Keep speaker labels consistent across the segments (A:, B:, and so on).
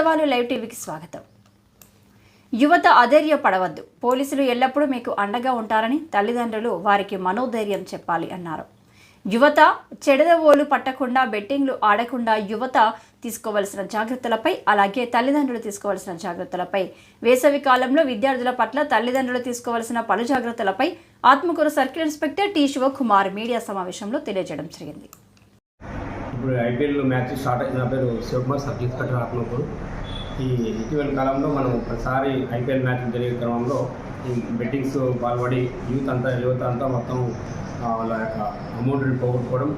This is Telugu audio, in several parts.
A: పేదవాళ్ళు లైవ్ టీవీకి స్వాగతం. యువత అధైర్యపడవద్దు, పోలీసులు ఎల్లప్పుడూ మీకు అండగా ఉంటారని తల్లిదండ్రులు వారికి మనోధైర్యం చెప్పాలి అన్నారు. యువత చెడదవోలు పట్టకుండా బెట్టింగ్లు ఆడకుండా యువత తీసుకోవాల్సిన జాగ్రత్తలపై, అలాగే తల్లిదండ్రులు తీసుకోవాల్సిన జాగ్రత్తలపై, వేసవి కాలంలో విద్యార్థుల పట్ల తల్లిదండ్రులు తీసుకోవాల్సిన పలు జాగ్రత్తలపై Atmakur circle inspector T Shivakumar media సమావేశంలో తెలియజేయడం జరిగింది.
B: ఇప్పుడు ఐపీఎల్ మ్యాచ్ స్టార్ట్ అయిన పేరు శివకుమార్, సర్కిల్ ఇన్స్పెక్టర్ ఆత్మకూరు. ఈ ఇటీవల కాలంలో మనం ఒకసారి ఐపీఎల్ మ్యాచ్ జరిగే క్రమంలో ఈ బెట్టింగ్స్ పాల్పడి యువత అంతా మొత్తం వాళ్ళ యొక్క అమౌంట్ని పోగొట్టుకోవడం,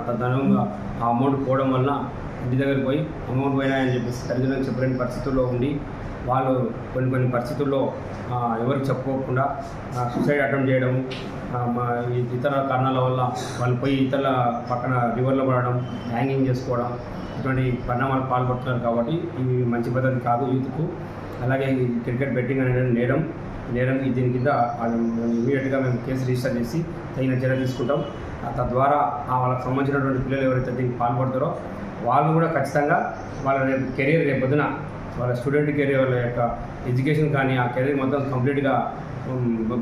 B: తదనంగా ఆ అమౌంట్ పోవడం వలన ఇంటి దగ్గరికి పోయి అమౌంట్ పోయినాయని చెప్పేసి తల్లిదండ్రులకు చెప్పలేని పరిస్థితుల్లో ఉండి వాళ్ళు కొన్ని పరిస్థితుల్లో ఎవరికి చెప్పుకోకుండా సూసైడ్ అటెంప్ట్ చేయడం, ఇతర కారణాల వల్ల వాళ్ళు పోయి ఇతరుల పక్కన రివర్లో పడడం, హ్యాంగింగ్ చేసుకోవడం, ఇటువంటి పరిణామాలు పాల్పడుతున్నారు. కాబట్టి ఇవి మంచి పద్ధతి కాదు యూత్కు. అలాగే ఈ క్రికెట్ బెట్టింగ్ అనేది నేరం. దీని కింద ఇమీడియట్గా మేము కేసు రిజిస్టర్ చేసి తగిన చర్య తీసుకుంటాం. తద్వారా వాళ్ళకి సంబంధించినటువంటి పిల్లలు ఎవరైతే దీనికి పాల్పడతారో వాళ్ళు కూడా ఖచ్చితంగా వాళ్ళ కెరీర్ రేపొద్దున వాళ్ళ స్టూడెంట్ కెరీర్, వాళ్ళ యొక్క ఎడ్యుకేషన్ కానీ ఆ కెరీర్ మొత్తం కంప్లీట్గా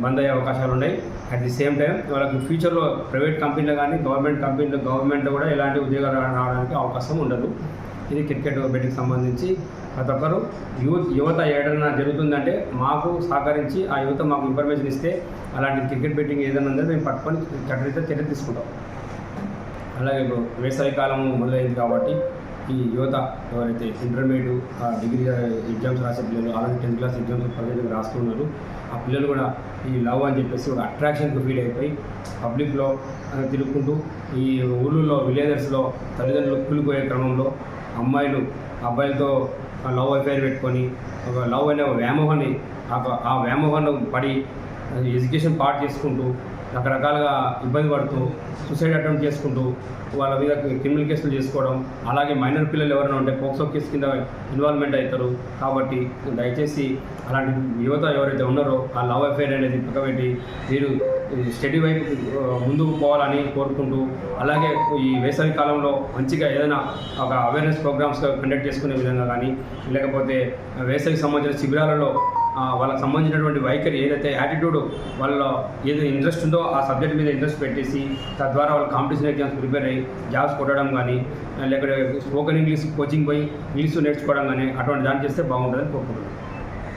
B: బంద్ అయ్యే అవకాశాలు ఉన్నాయి. అట్ ది సేమ్ టైం వాళ్ళకి ఫ్యూచర్లో ప్రైవేట్ కంపెనీలో కానీ గవర్నమెంట్లో కూడా ఎలాంటి ఉద్యోగాలు రావడానికి అవకాశం ఉండదు. ఇది క్రికెట్ బెట్టింగ్కి సంబంధించి ప్రతి ఒక్కరు యువత ఏదైనా జరుగుతుందంటే మాకు సహకరించి ఆ యువత మాకు ఇన్ఫర్మేషన్ ఇస్తే అలాంటి క్రికెట్ బెట్టింగ్ ఏదైనా ఉందో మేము పట్టుకొని చట్టరీత్యా చర్య తీసుకుంటాం. అలాగే ఇప్పుడు వేసవి కాలం మొదలైంది కాబట్టి ఈ యువత ఎవరైతే ఇంటర్మీడియట్, డిగ్రీ ఎగ్జామ్స్ రాసే పిల్లలు, అలాగే 10th క్లాస్ ఎగ్జామ్స్ ప్రజెంట్గా రాస్తున్నారు, ఆ పిల్లలు కూడా ఈ లవ్ అని చెప్పేసి ఒక అట్రాక్షన్కి ఫీల్ అయిపోయి పబ్లిక్లో తిరుగుకుంటూ ఈ ఊళ్ళల్లో విలేజర్స్లో తల్లిదండ్రులు కూలిపోయే క్రమంలో అమ్మాయిలు అబ్బాయిలతో లవ్ అఫైర్ పెట్టుకొని ఒక లవ్ అనే వ్యామోహాన్ని ఆ వ్యామోహాన్ని పడి ఎడ్యుకేషన్ పార్ట్ చేసుకుంటూ రకరకాలుగా ఇబ్బంది పడుతూ సూసైడ్ అటెంప్ట్ చేసుకుంటూ వాళ్ళ మీద క్రిమినల్ కేసులు చేసుకోవడం, అలాగే మైనర్ పిల్లలు ఎవరైనా ఉంటే పోక్సో కేసు కింద ఇన్వాల్వ్మెంట్ అవుతారు. కాబట్టి దయచేసి అలాంటి యువత ఎవరైతే ఉన్నారో ఆ లవ్ అఫైర్ అనేది పక్కబెట్టి మీరు స్టడీ వైపు ముందుకు పోవాలని కోరుకుంటూ, అలాగే ఈ వేసవి కాలంలో మంచిగా ఏదైనా ఒక అవేర్నెస్ ప్రోగ్రామ్స్ కండక్ట్ చేసుకునే విధంగా కానీ, లేకపోతే వేసవికి సంబంధించిన శిబిరాలలో వాళ్ళకి సంబంధించినటువంటి వైఖరి ఏదైతే యాటిట్యూడ్ వాళ్ళలో ఏదో ఇంట్రెస్ట్ ఉందో ఆ సబ్జెక్ట్ మీద ఇంట్రెస్ట్ పెట్టేసి తద్వారా వాళ్ళు కాంపిటీషన్ ఎగ్జామ్స్ ప్రిపేర్ అయ్యి జాబ్స్ కొట్టడం కానీ, లేకపోతే స్పోకెన్ ఇంగ్లీష్ కోచింగ్ పోయి ఇంగ్లీష్ నేర్చుకోవడం కానీ అటువంటి దాన్ని చేస్తే బాగుంటుందని కోరుకుంటున్నాను.